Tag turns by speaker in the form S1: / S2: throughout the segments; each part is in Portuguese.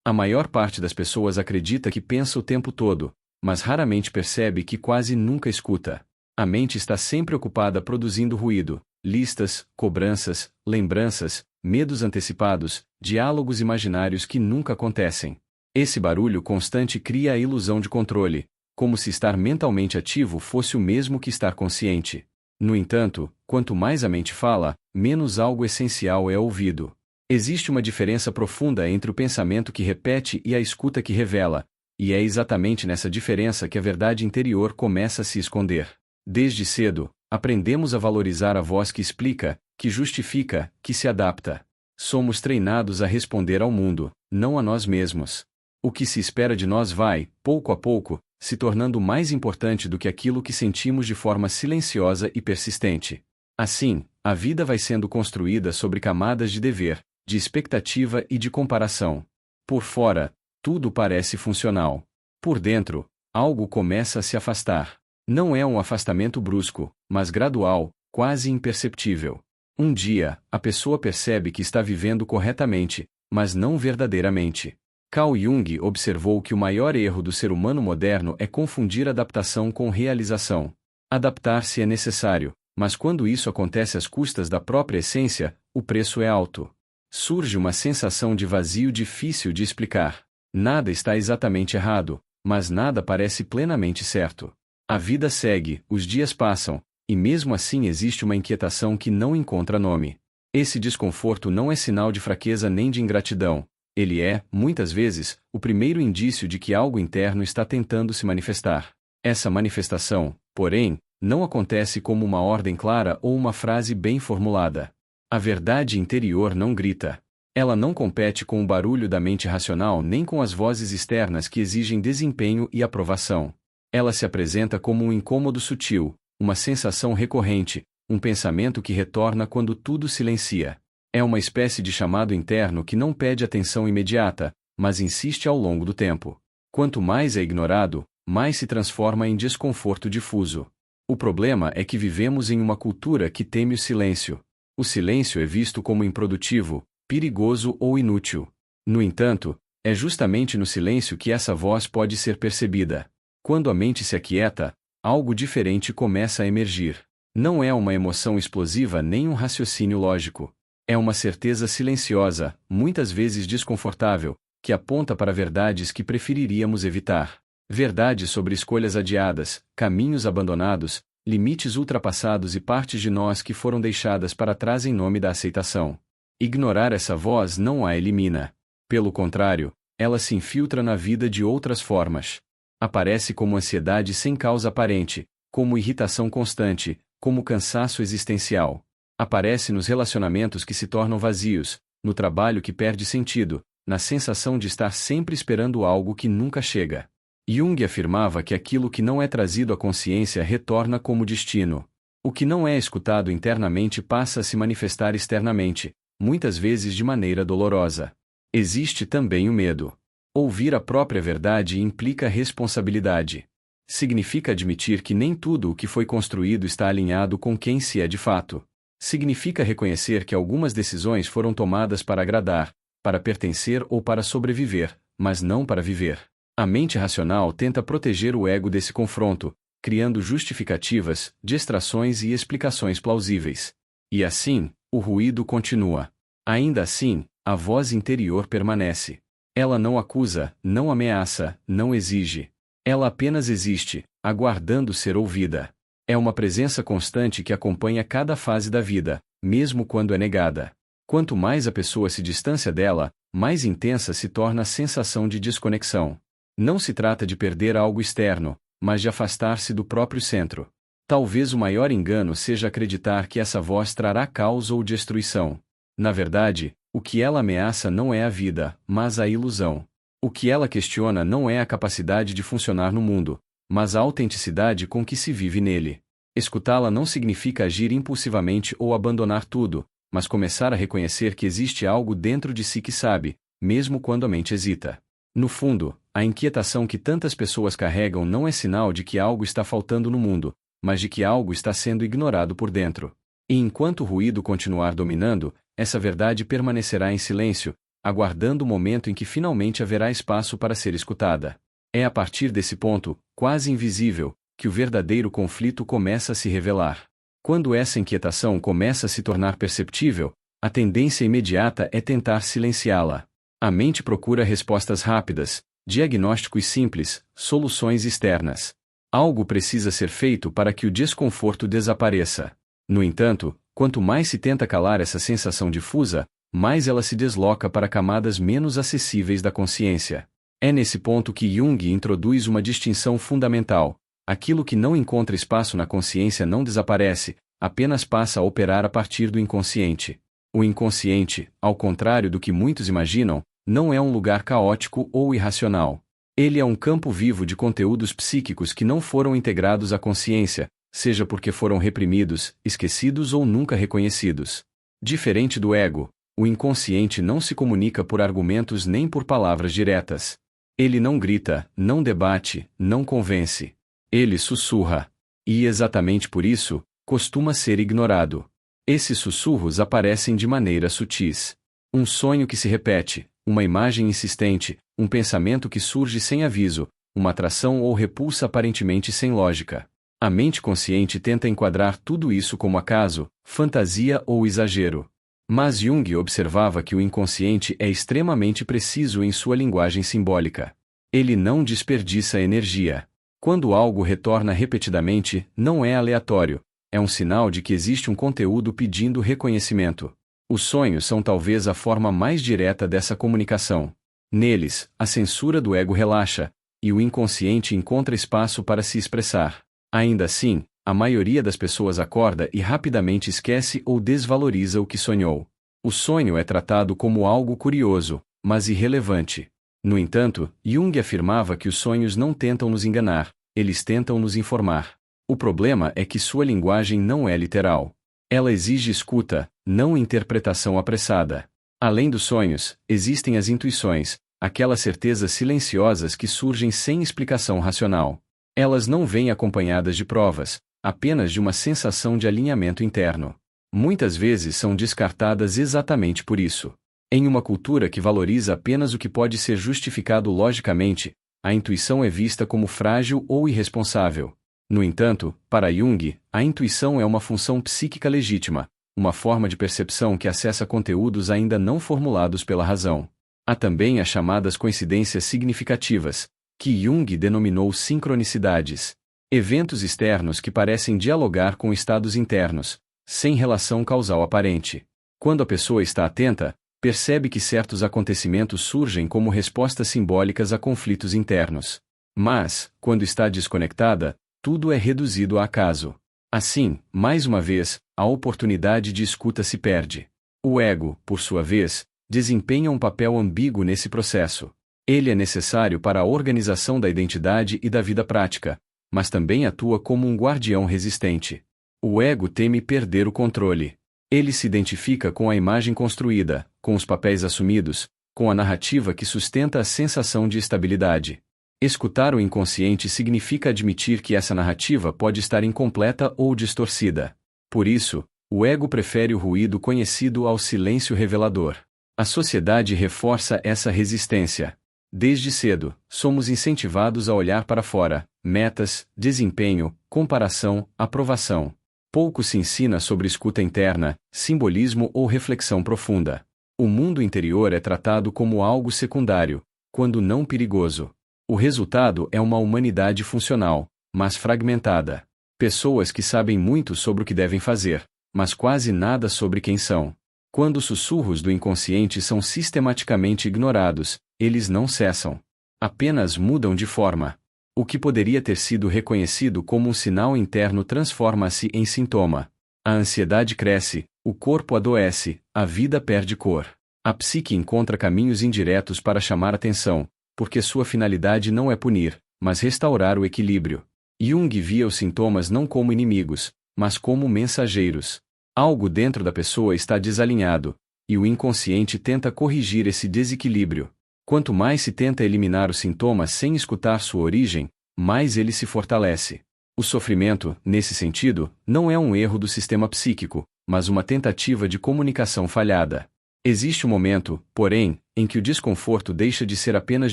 S1: A maior parte das pessoas acredita que pensa o tempo todo, mas raramente percebe que quase nunca escuta. A mente está sempre ocupada produzindo ruído, listas, cobranças, lembranças, medos antecipados, diálogos imaginários que nunca acontecem. Esse barulho constante cria a ilusão de controle, como se estar mentalmente ativo fosse o mesmo que estar consciente. No entanto, quanto mais a mente fala, menos algo essencial é ouvido. Existe uma diferença profunda entre o pensamento que repete e a escuta que revela, e é exatamente nessa diferença que a verdade interior começa a se esconder. Desde cedo, aprendemos a valorizar a voz que explica, que justifica, que se adapta. Somos treinados a responder ao mundo, não a nós mesmos. O que se espera de nós vai, pouco a pouco, se tornando mais importante do que aquilo que sentimos de forma silenciosa e persistente. Assim, a vida vai sendo construída sobre camadas de dever, de expectativa e de comparação. Por fora, tudo parece funcional. Por dentro, algo começa a se afastar. Não é um afastamento brusco, mas gradual, quase imperceptível. Um dia, a pessoa percebe que está vivendo corretamente, mas não verdadeiramente. Carl Jung observou que o maior erro do ser humano moderno é confundir adaptação com realização. Adaptar-se é necessário, mas quando isso acontece às custas da própria essência, o preço é alto. Surge uma sensação de vazio difícil de explicar. Nada está exatamente errado, mas nada parece plenamente certo. A vida segue, os dias passam, e mesmo assim existe uma inquietação que não encontra nome. Esse desconforto não é sinal de fraqueza nem de ingratidão. Ele é, muitas vezes, o primeiro indício de que algo interno está tentando se manifestar. Essa manifestação, porém, não acontece como uma ordem clara ou uma frase bem formulada. A verdade interior não grita. Ela não compete com o barulho da mente racional nem com as vozes externas que exigem desempenho e aprovação. Ela se apresenta como um incômodo sutil, uma sensação recorrente, um pensamento que retorna quando tudo silencia. É uma espécie de chamado interno que não pede atenção imediata, mas insiste ao longo do tempo. Quanto mais é ignorado, mais se transforma em desconforto difuso. O problema é que vivemos em uma cultura que teme o silêncio. O silêncio é visto como improdutivo, perigoso ou inútil. No entanto, é justamente no silêncio que essa voz pode ser percebida. Quando a mente se aquieta, algo diferente começa a emergir. Não é uma emoção explosiva nem um raciocínio lógico. É uma certeza silenciosa, muitas vezes desconfortável, que aponta para verdades que preferiríamos evitar. Verdades sobre escolhas adiadas, caminhos abandonados, limites ultrapassados e partes de nós que foram deixadas para trás em nome da aceitação. Ignorar essa voz não a elimina. Pelo contrário, ela se infiltra na vida de outras formas. Aparece como ansiedade sem causa aparente, como irritação constante, como cansaço existencial. Aparece nos relacionamentos que se tornam vazios, no trabalho que perde sentido, na sensação de estar sempre esperando algo que nunca chega. Jung afirmava que aquilo que não é trazido à consciência retorna como destino. O que não é escutado internamente passa a se manifestar externamente, muitas vezes de maneira dolorosa. Existe também o medo. Ouvir a própria verdade implica responsabilidade. Significa admitir que nem tudo o que foi construído está alinhado com quem se é de fato. Significa reconhecer que algumas decisões foram tomadas para agradar, para pertencer ou para sobreviver, mas não para viver. A mente racional tenta proteger o ego desse confronto, criando justificativas, distrações e explicações plausíveis. E assim, o ruído continua. Ainda assim, a voz interior permanece. Ela não acusa, não ameaça, não exige. Ela apenas existe, aguardando ser ouvida. É uma presença constante que acompanha cada fase da vida, mesmo quando é negada. Quanto mais a pessoa se distancia dela, mais intensa se torna a sensação de desconexão. Não se trata de perder algo externo, mas de afastar-se do próprio centro. Talvez o maior engano seja acreditar que essa voz trará caos ou destruição. Na verdade, o que ela ameaça não é a vida, mas a ilusão. O que ela questiona não é a capacidade de funcionar no mundo, mas a autenticidade com que se vive nele. Escutá-la não significa agir impulsivamente ou abandonar tudo, mas começar a reconhecer que existe algo dentro de si que sabe, mesmo quando a mente hesita. No fundo, a inquietação que tantas pessoas carregam não é sinal de que algo está faltando no mundo, mas de que algo está sendo ignorado por dentro. E enquanto o ruído continuar dominando, essa verdade permanecerá em silêncio, aguardando o momento em que finalmente haverá espaço para ser escutada. É a partir desse ponto, quase invisível, que o verdadeiro conflito começa a se revelar. Quando essa inquietação começa a se tornar perceptível, a tendência imediata é tentar silenciá-la. A mente procura respostas rápidas, diagnósticos simples, soluções externas. Algo precisa ser feito para que o desconforto desapareça. No entanto, quanto mais se tenta calar essa sensação difusa, mais ela se desloca para camadas menos acessíveis da consciência. É nesse ponto que Jung introduz uma distinção fundamental. Aquilo que não encontra espaço na consciência não desaparece, apenas passa a operar a partir do inconsciente. O inconsciente, ao contrário do que muitos imaginam, não é um lugar caótico ou irracional. Ele é um campo vivo de conteúdos psíquicos que não foram integrados à consciência, seja porque foram reprimidos, esquecidos ou nunca reconhecidos. Diferente do ego, o inconsciente não se comunica por argumentos nem por palavras diretas. Ele não grita, não debate, não convence. Ele sussurra. E exatamente por isso, costuma ser ignorado. Esses sussurros aparecem de maneira sutis. Um sonho que se repete, uma imagem insistente, um pensamento que surge sem aviso, uma atração ou repulsa aparentemente sem lógica. A mente consciente tenta enquadrar tudo isso como acaso, fantasia ou exagero. Mas Jung observava que o inconsciente é extremamente preciso em sua linguagem simbólica. Ele não desperdiça energia. Quando algo retorna repetidamente, não é aleatório, é um sinal de que existe um conteúdo pedindo reconhecimento. Os sonhos são talvez a forma mais direta dessa comunicação. Neles, a censura do ego relaxa, e o inconsciente encontra espaço para se expressar. Ainda assim, a maioria das pessoas acorda e rapidamente esquece ou desvaloriza o que sonhou. O sonho é tratado como algo curioso, mas irrelevante. No entanto, Jung afirmava que os sonhos não tentam nos enganar, eles tentam nos informar. O problema é que sua linguagem não é literal. Ela exige escuta, não interpretação apressada. Além dos sonhos, existem as intuições, aquelas certezas silenciosas que surgem sem explicação racional. Elas não vêm acompanhadas de provas, apenas de uma sensação de alinhamento interno. Muitas vezes são descartadas exatamente por isso. Em uma cultura que valoriza apenas o que pode ser justificado logicamente, a intuição é vista como frágil ou irresponsável. No entanto, para Jung, a intuição é uma função psíquica legítima, uma forma de percepção que acessa conteúdos ainda não formulados pela razão. Há também as chamadas coincidências significativas, que Jung denominou sincronicidades. Eventos externos que parecem dialogar com estados internos, sem relação causal aparente. Quando a pessoa está atenta, percebe que certos acontecimentos surgem como respostas simbólicas a conflitos internos. Mas, quando está desconectada, tudo é reduzido a acaso. Assim, mais uma vez, a oportunidade de escuta se perde. O ego, por sua vez, desempenha um papel ambíguo nesse processo. Ele é necessário para a organização da identidade e da vida prática, mas também atua como um guardião resistente. O ego teme perder o controle. Ele se identifica com a imagem construída, com os papéis assumidos, com a narrativa que sustenta a sensação de estabilidade. Escutar o inconsciente significa admitir que essa narrativa pode estar incompleta ou distorcida. Por isso, o ego prefere o ruído conhecido ao silêncio revelador. A sociedade reforça essa resistência. Desde cedo, somos incentivados a olhar para fora, metas, desempenho, comparação, aprovação. Pouco se ensina sobre escuta interna, simbolismo ou reflexão profunda. O mundo interior é tratado como algo secundário, quando não perigoso. O resultado é uma humanidade funcional, mas fragmentada. Pessoas que sabem muito sobre o que devem fazer, mas quase nada sobre quem são. Quando os sussurros do inconsciente são sistematicamente ignorados, eles não cessam. Apenas mudam de forma. O que poderia ter sido reconhecido como um sinal interno transforma-se em sintoma. A ansiedade cresce, o corpo adoece, a vida perde cor. A psique encontra caminhos indiretos para chamar atenção, porque sua finalidade não é punir, mas restaurar o equilíbrio. Jung via os sintomas não como inimigos, mas como mensageiros. Algo dentro da pessoa está desalinhado, e o inconsciente tenta corrigir esse desequilíbrio. Quanto mais se tenta eliminar o sintoma sem escutar sua origem, mais ele se fortalece. O sofrimento, nesse sentido, não é um erro do sistema psíquico, mas uma tentativa de comunicação falhada. Existe um momento, porém, em que o desconforto deixa de ser apenas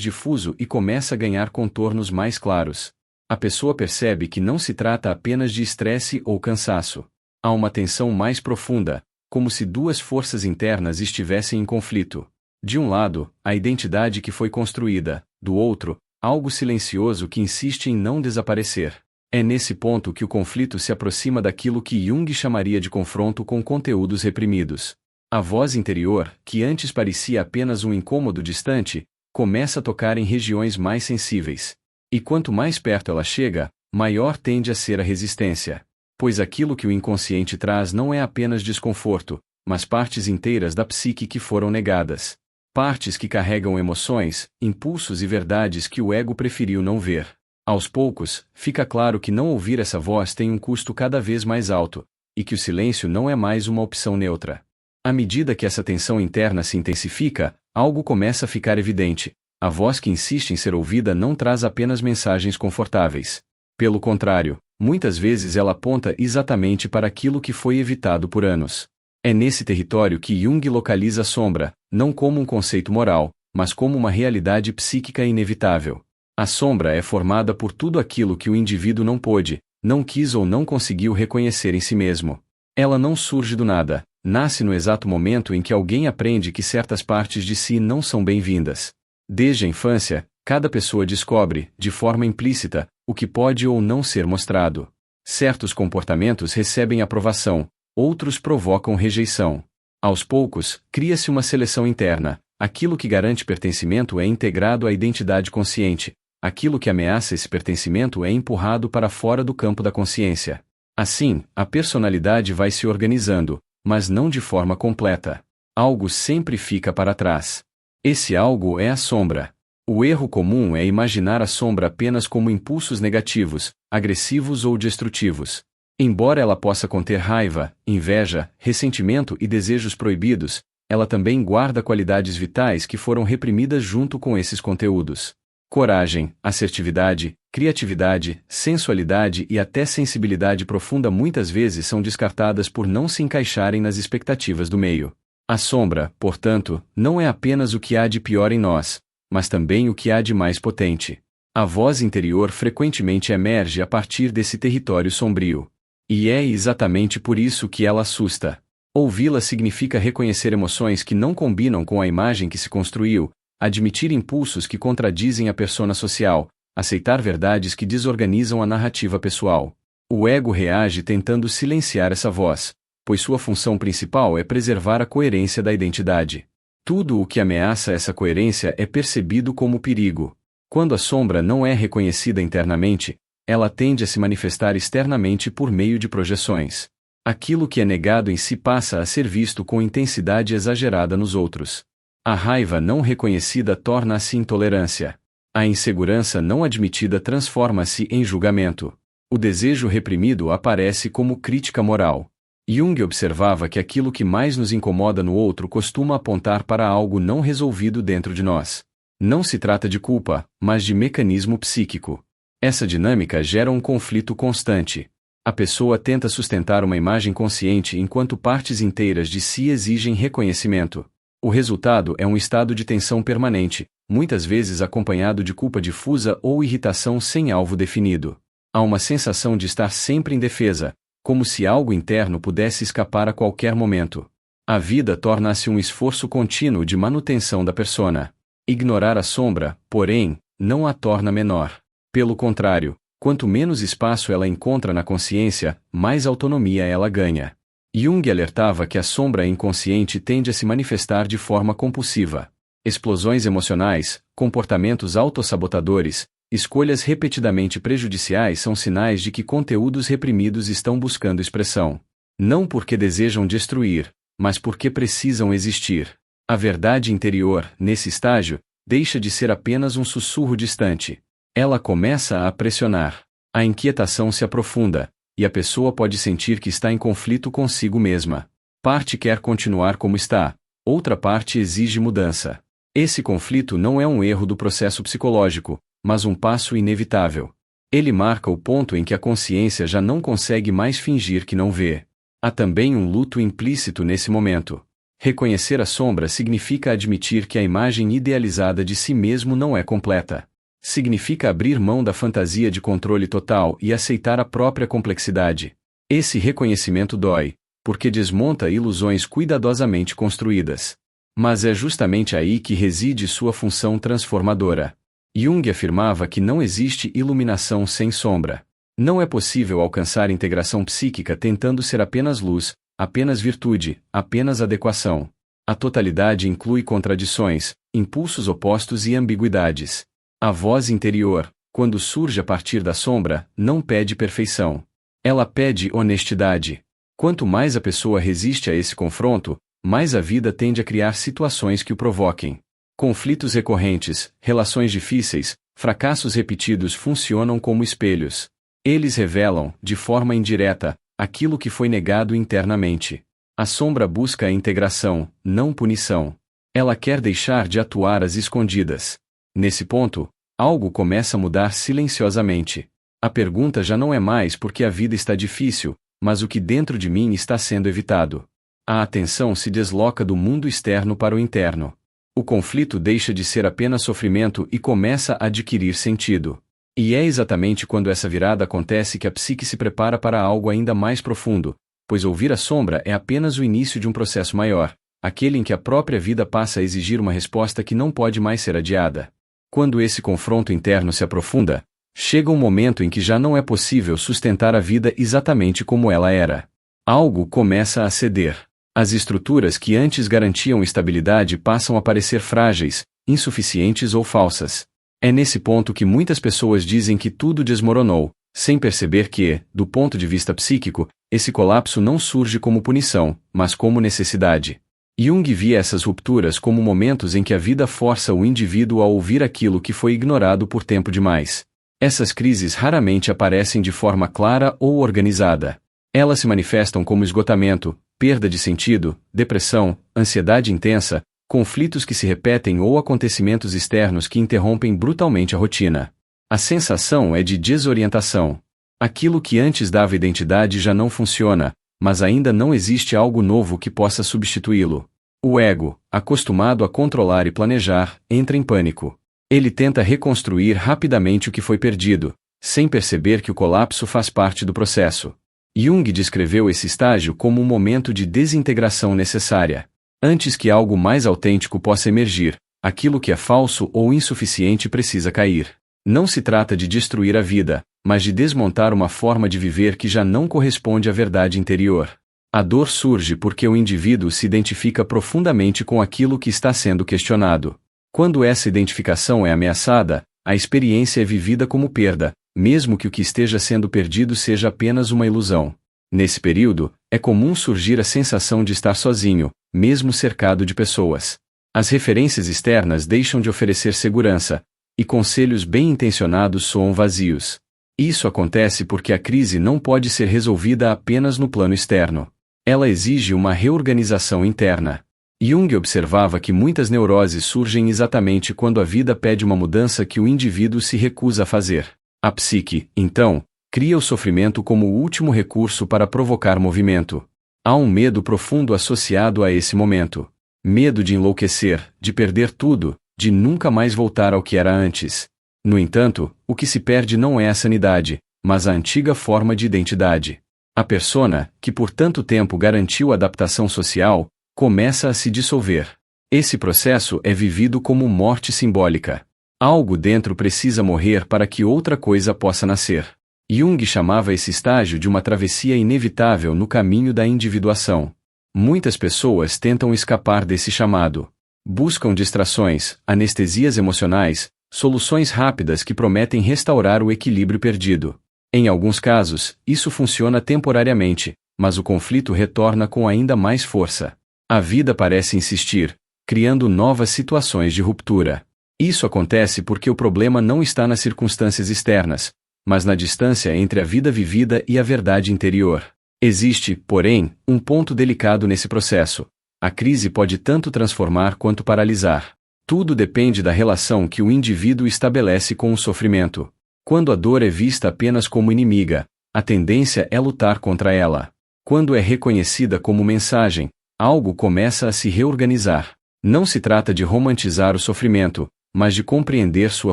S1: difuso e começa a ganhar contornos mais claros. A pessoa percebe que não se trata apenas de estresse ou cansaço. Há uma tensão mais profunda, como se duas forças internas estivessem em conflito. De um lado, a identidade que foi construída, do outro, algo silencioso que insiste em não desaparecer. É nesse ponto que o conflito se aproxima daquilo que Jung chamaria de confronto com conteúdos reprimidos. A voz interior, que antes parecia apenas um incômodo distante, começa a tocar em regiões mais sensíveis. E quanto mais perto ela chega, maior tende a ser a resistência. Pois aquilo que o inconsciente traz não é apenas desconforto, mas partes inteiras da psique que foram negadas. Partes que carregam emoções, impulsos e verdades que o ego preferiu não ver. Aos poucos, fica claro que não ouvir essa voz tem um custo cada vez mais alto, e que o silêncio não é mais uma opção neutra. À medida que essa tensão interna se intensifica, algo começa a ficar evidente. A voz que insiste em ser ouvida não traz apenas mensagens confortáveis. Pelo contrário, muitas vezes ela aponta exatamente para aquilo que foi evitado por anos. É nesse território que Jung localiza a sombra, não como um conceito moral, mas como uma realidade psíquica inevitável. A sombra é formada por tudo aquilo que o indivíduo não pôde, não quis ou não conseguiu reconhecer em si mesmo. Ela não surge do nada, nasce no exato momento em que alguém aprende que certas partes de si não são bem-vindas. Desde a infância, cada pessoa descobre, de forma implícita, o que pode ou não ser mostrado. Certos comportamentos recebem aprovação, outros provocam rejeição. Aos poucos, cria-se uma seleção interna. Aquilo que garante pertencimento é integrado à identidade consciente. Aquilo que ameaça esse pertencimento é empurrado para fora do campo da consciência. Assim, a personalidade vai se organizando, mas não de forma completa. Algo sempre fica para trás. Esse algo é a sombra. O erro comum é imaginar a sombra apenas como impulsos negativos, agressivos ou destrutivos. Embora ela possa conter raiva, inveja, ressentimento e desejos proibidos, ela também guarda qualidades vitais que foram reprimidas junto com esses conteúdos. Coragem, assertividade, criatividade, sensualidade e até sensibilidade profunda muitas vezes são descartadas por não se encaixarem nas expectativas do meio. A sombra, portanto, não é apenas o que há de pior em nós, mas também o que há de mais potente. A voz interior frequentemente emerge a partir desse território sombrio. E é exatamente por isso que ela assusta. Ouvi-la significa reconhecer emoções que não combinam com a imagem que se construiu, admitir impulsos que contradizem a persona social, aceitar verdades que desorganizam a narrativa pessoal. O ego reage tentando silenciar essa voz, pois sua função principal é preservar a coerência da identidade. Tudo o que ameaça essa coerência é percebido como perigo. Quando a sombra não é reconhecida internamente, ela tende a se manifestar externamente por meio de projeções. Aquilo que é negado em si passa a ser visto com intensidade exagerada nos outros. A raiva não reconhecida torna-se intolerância. A insegurança não admitida transforma-se em julgamento. O desejo reprimido aparece como crítica moral. Jung observava que aquilo que mais nos incomoda no outro costuma apontar para algo não resolvido dentro de nós. Não se trata de culpa, mas de mecanismo psíquico. Essa dinâmica gera um conflito constante. A pessoa tenta sustentar uma imagem consciente enquanto partes inteiras de si exigem reconhecimento. O resultado é um estado de tensão permanente, muitas vezes acompanhado de culpa difusa ou irritação sem alvo definido. Há uma sensação de estar sempre em defesa, como se algo interno pudesse escapar a qualquer momento. A vida torna-se um esforço contínuo de manutenção da persona. Ignorar a sombra, porém, não a torna menor. Pelo contrário, quanto menos espaço ela encontra na consciência, mais autonomia ela ganha. Jung alertava que a sombra inconsciente tende a se manifestar de forma compulsiva. Explosões emocionais, comportamentos autossabotadores, escolhas repetidamente prejudiciais são sinais de que conteúdos reprimidos estão buscando expressão. Não porque desejam destruir, mas porque precisam existir. A verdade interior, nesse estágio, deixa de ser apenas um sussurro distante. Ela começa a pressionar. A inquietação se aprofunda, e a pessoa pode sentir que está em conflito consigo mesma. Parte quer continuar como está, outra parte exige mudança. Esse conflito não é um erro do processo psicológico, mas um passo inevitável. Ele marca o ponto em que a consciência já não consegue mais fingir que não vê. Há também um luto implícito nesse momento. Reconhecer a sombra significa admitir que a imagem idealizada de si mesmo não é completa. Significa abrir mão da fantasia de controle total e aceitar a própria complexidade. Esse reconhecimento dói, porque desmonta ilusões cuidadosamente construídas. Mas é justamente aí que reside sua função transformadora. Jung afirmava que não existe iluminação sem sombra. Não é possível alcançar integração psíquica tentando ser apenas luz, apenas virtude, apenas adequação. A totalidade inclui contradições, impulsos opostos e ambiguidades. A voz interior, quando surge a partir da sombra, não pede perfeição. Ela pede honestidade. Quanto mais a pessoa resiste a esse confronto, mais a vida tende a criar situações que o provoquem. Conflitos recorrentes, relações difíceis, fracassos repetidos funcionam como espelhos. Eles revelam, de forma indireta, aquilo que foi negado internamente. A sombra busca a integração, não punição. Ela quer deixar de atuar às escondidas. Nesse ponto, algo começa a mudar silenciosamente. A pergunta já não é mais porque a vida está difícil, mas o que dentro de mim está sendo evitado. A atenção se desloca do mundo externo para o interno. O conflito deixa de ser apenas sofrimento e começa a adquirir sentido. E é exatamente quando essa virada acontece que a psique se prepara para algo ainda mais profundo, pois ouvir a sombra é apenas o início de um processo maior, aquele em que a própria vida passa a exigir uma resposta que não pode mais ser adiada. Quando esse confronto interno se aprofunda, chega um momento em que já não é possível sustentar a vida exatamente como ela era. Algo começa a ceder. As estruturas que antes garantiam estabilidade passam a parecer frágeis, insuficientes ou falsas. É nesse ponto que muitas pessoas dizem que tudo desmoronou, sem perceber que, do ponto de vista psíquico, esse colapso não surge como punição, mas como necessidade. Jung via essas rupturas como momentos em que a vida força o indivíduo a ouvir aquilo que foi ignorado por tempo demais. Essas crises raramente aparecem de forma clara ou organizada. Elas se manifestam como esgotamento, perda de sentido, depressão, ansiedade intensa, conflitos que se repetem ou acontecimentos externos que interrompem brutalmente a rotina. A sensação é de desorientação. Aquilo que antes dava identidade já não funciona, mas ainda não existe algo novo que possa substituí-lo. O ego, acostumado a controlar e planejar, entra em pânico. Ele tenta reconstruir rapidamente o que foi perdido, sem perceber que o colapso faz parte do processo. Jung descreveu esse estágio como um momento de desintegração necessária. Antes que algo mais autêntico possa emergir, aquilo que é falso ou insuficiente precisa cair. Não se trata de destruir a vida, mas de desmontar uma forma de viver que já não corresponde à verdade interior. A dor surge porque o indivíduo se identifica profundamente com aquilo que está sendo questionado. Quando essa identificação é ameaçada, a experiência é vivida como perda, mesmo que o que esteja sendo perdido seja apenas uma ilusão. Nesse período, é comum surgir a sensação de estar sozinho, mesmo cercado de pessoas. As referências externas deixam de oferecer segurança, e conselhos bem-intencionados soam vazios. Isso acontece porque a crise não pode ser resolvida apenas no plano externo. Ela exige uma reorganização interna. Jung observava que muitas neuroses surgem exatamente quando a vida pede uma mudança que o indivíduo se recusa a fazer. A psique, então, cria o sofrimento como o último recurso para provocar movimento. Há um medo profundo associado a esse momento. Medo de enlouquecer, de perder tudo, de nunca mais voltar ao que era antes. No entanto, o que se perde não é a sanidade, mas a antiga forma de identidade. A persona, que por tanto tempo garantiu adaptação social, começa a se dissolver. Esse processo é vivido como morte simbólica. Algo dentro precisa morrer para que outra coisa possa nascer. Jung chamava esse estágio de uma travessia inevitável no caminho da individuação. Muitas pessoas tentam escapar desse chamado. Buscam distrações, anestesias emocionais, soluções rápidas que prometem restaurar o equilíbrio perdido. Em alguns casos, isso funciona temporariamente, mas o conflito retorna com ainda mais força. A vida parece insistir, criando novas situações de ruptura. Isso acontece porque o problema não está nas circunstâncias externas, mas na distância entre a vida vivida e a verdade interior. Existe, porém, um ponto delicado nesse processo. A crise pode tanto transformar quanto paralisar. Tudo depende da relação que o indivíduo estabelece com o sofrimento. Quando a dor é vista apenas como inimiga, a tendência é lutar contra ela. Quando é reconhecida como mensagem, algo começa a se reorganizar. Não se trata de romantizar o sofrimento, mas de compreender sua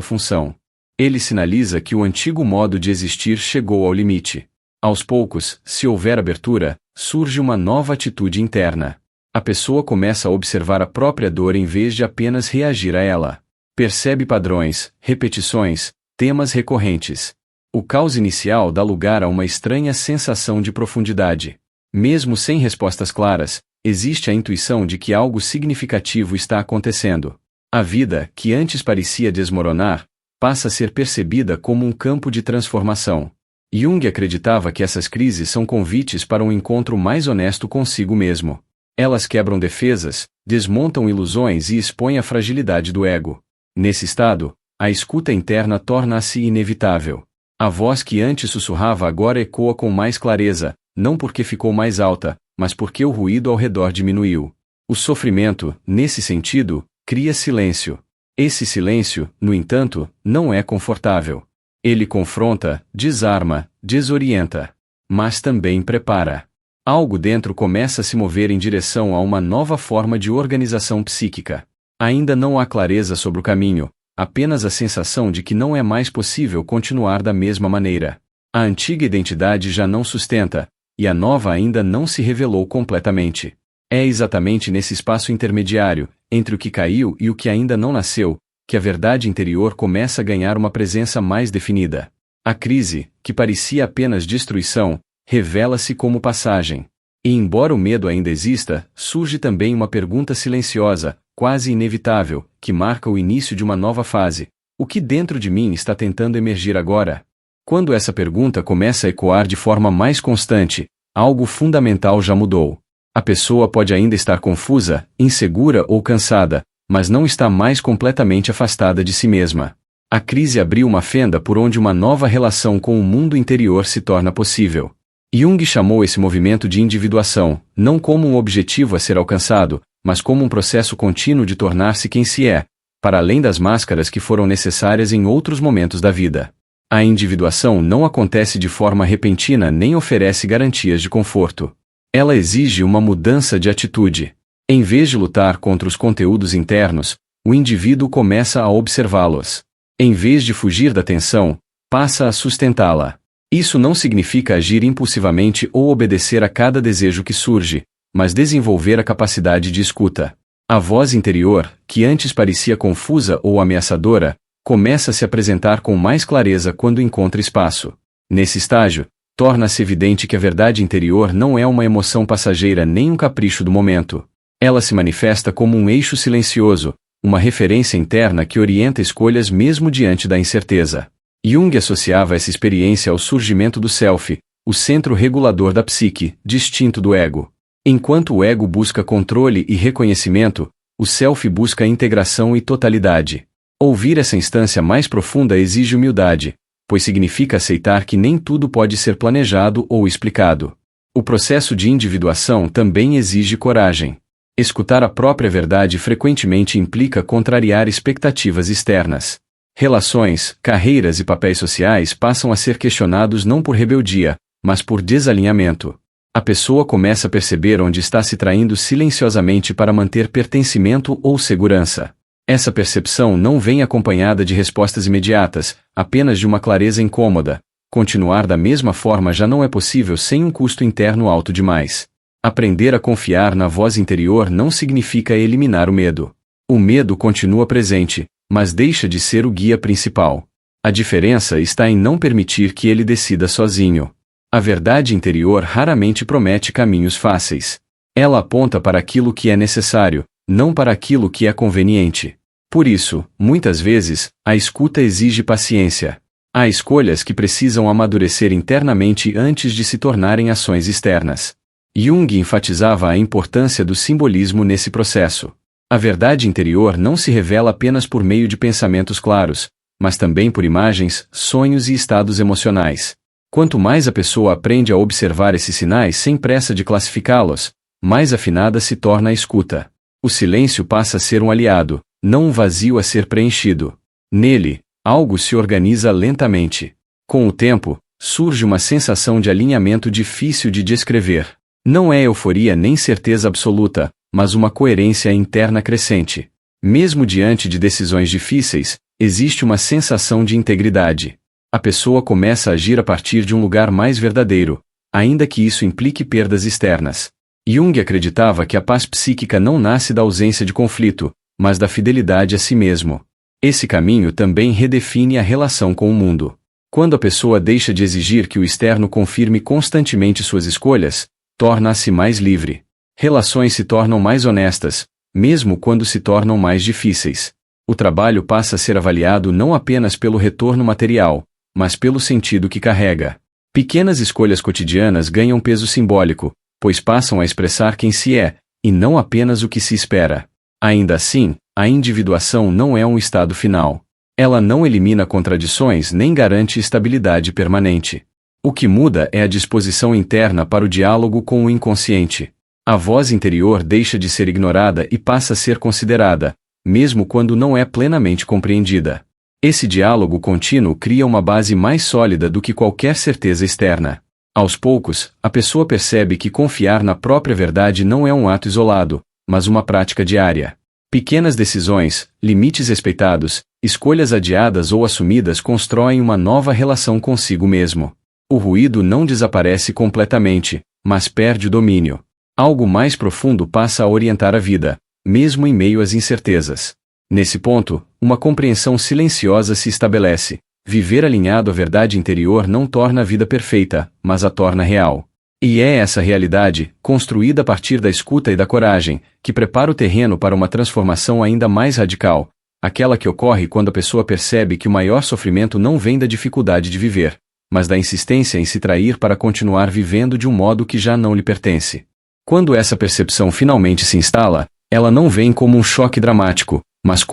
S1: função. Ele sinaliza que o antigo modo de existir chegou ao limite. Aos poucos, se houver abertura, surge uma nova atitude interna. A pessoa começa a observar a própria dor em vez de apenas reagir a ela. Percebe padrões, repetições, temas recorrentes. O caos inicial dá lugar a uma estranha sensação de profundidade. Mesmo sem respostas claras, existe a intuição de que algo significativo está acontecendo. A vida, que antes parecia desmoronar, passa a ser percebida como um campo de transformação. Jung acreditava que essas crises são convites para um encontro mais honesto consigo mesmo. Elas quebram defesas, desmontam ilusões e expõem a fragilidade do ego. Nesse estado, a escuta interna torna-se inevitável. A voz que antes sussurrava agora ecoa com mais clareza, não porque ficou mais alta, mas porque o ruído ao redor diminuiu. O sofrimento, nesse sentido, cria silêncio. Esse silêncio, no entanto, não é confortável. Ele confronta, desarma, desorienta. Mas também prepara. Algo dentro começa a se mover em direção a uma nova forma de organização psíquica. Ainda não há clareza sobre o caminho, apenas a sensação de que não é mais possível continuar da mesma maneira. A antiga identidade já não sustenta, e a nova ainda não se revelou completamente. É exatamente nesse espaço intermediário, entre o que caiu e o que ainda não nasceu, que a verdade interior começa a ganhar uma presença mais definida. A crise, que parecia apenas destruição, revela-se como passagem. E embora o medo ainda exista, surge também uma pergunta silenciosa, quase inevitável, que marca o início de uma nova fase. O que dentro de mim está tentando emergir agora? Quando essa pergunta começa a ecoar de forma mais constante, algo fundamental já mudou. A pessoa pode ainda estar confusa, insegura ou cansada, mas não está mais completamente afastada de si mesma. A crise abriu uma fenda por onde uma nova relação com o mundo interior se torna possível. Jung chamou esse movimento de individuação, não como um objetivo a ser alcançado, mas como um processo contínuo de tornar-se quem se é, para além das máscaras que foram necessárias em outros momentos da vida. A individuação não acontece de forma repentina nem oferece garantias de conforto. Ela exige uma mudança de atitude. Em vez de lutar contra os conteúdos internos, o indivíduo começa a observá-los. Em vez de fugir da tensão, passa a sustentá-la. Isso não significa agir impulsivamente ou obedecer a cada desejo que surge, mas desenvolver a capacidade de escuta. A voz interior, que antes parecia confusa ou ameaçadora, começa a se apresentar com mais clareza quando encontra espaço. Nesse estágio, torna-se evidente que a verdade interior não é uma emoção passageira nem um capricho do momento. Ela se manifesta como um eixo silencioso, uma referência interna que orienta escolhas mesmo diante da incerteza. Jung associava essa experiência ao surgimento do self, o centro regulador da psique, distinto do ego. Enquanto o ego busca controle e reconhecimento, o self busca integração e totalidade. Ouvir essa instância mais profunda exige humildade, pois significa aceitar que nem tudo pode ser planejado ou explicado. O processo de individuação também exige coragem. Escutar a própria verdade frequentemente implica contrariar expectativas externas. Relações, carreiras e papéis sociais passam a ser questionados não por rebeldia, mas por desalinhamento. A pessoa começa a perceber onde está se traindo silenciosamente para manter pertencimento ou segurança. Essa percepção não vem acompanhada de respostas imediatas, apenas de uma clareza incômoda. Continuar da mesma forma já não é possível sem um custo interno alto demais. Aprender a confiar na voz interior não significa eliminar o medo. O medo continua presente, mas deixa de ser o guia principal. A diferença está em não permitir que ele decida sozinho. A verdade interior raramente promete caminhos fáceis. Ela aponta para aquilo que é necessário, não para aquilo que é conveniente. Por isso, muitas vezes, a escuta exige paciência. Há escolhas que precisam amadurecer internamente antes de se tornarem ações externas. Jung enfatizava a importância do simbolismo nesse processo. A verdade interior não se revela apenas por meio de pensamentos claros, mas também por imagens, sonhos e estados emocionais. Quanto mais a pessoa aprende a observar esses sinais sem pressa de classificá-los, mais afinada se torna a escuta. O silêncio passa a ser um aliado, não um vazio a ser preenchido. Nele, algo se organiza lentamente. Com o tempo, surge uma sensação de alinhamento difícil de descrever. Não é euforia nem certeza absoluta, mas uma coerência interna crescente. Mesmo diante de decisões difíceis, existe uma sensação de integridade. A pessoa começa a agir a partir de um lugar mais verdadeiro, ainda que isso implique perdas externas. Jung acreditava que a paz psíquica não nasce da ausência de conflito, mas da fidelidade a si mesmo. Esse caminho também redefine a relação com o mundo. Quando a pessoa deixa de exigir que o externo confirme constantemente suas escolhas, torna-se mais livre. Relações se tornam mais honestas, mesmo quando se tornam mais difíceis. O trabalho passa a ser avaliado não apenas pelo retorno material, mas pelo sentido que carrega. Pequenas escolhas cotidianas ganham peso simbólico, pois passam a expressar quem se é, e não apenas o que se espera. Ainda assim, a individuação não é um estado final. Ela não elimina contradições nem garante estabilidade permanente. O que muda é a disposição interna para o diálogo com o inconsciente. A voz interior deixa de ser ignorada e passa a ser considerada, mesmo quando não é plenamente compreendida. Esse diálogo contínuo cria uma base mais sólida do que qualquer certeza externa. Aos poucos, a pessoa percebe que confiar na própria verdade não é um ato isolado, mas uma prática diária. Pequenas decisões, limites respeitados, escolhas adiadas ou assumidas constroem uma nova relação consigo mesmo. O ruído não desaparece completamente, mas perde o domínio. Algo mais profundo passa a orientar a vida, mesmo em meio às incertezas. Nesse ponto, uma compreensão silenciosa se estabelece. Viver alinhado à verdade interior não torna a vida perfeita, mas a torna real. E é essa realidade, construída a partir da escuta e da coragem, que prepara o terreno para uma transformação ainda mais radical, aquela que ocorre quando a pessoa percebe que o maior sofrimento não vem da dificuldade de viver, mas da insistência em se trair para continuar vivendo de um modo que já não lhe pertence. Quando essa percepção finalmente se instala, ela não vem como um choque dramático, mas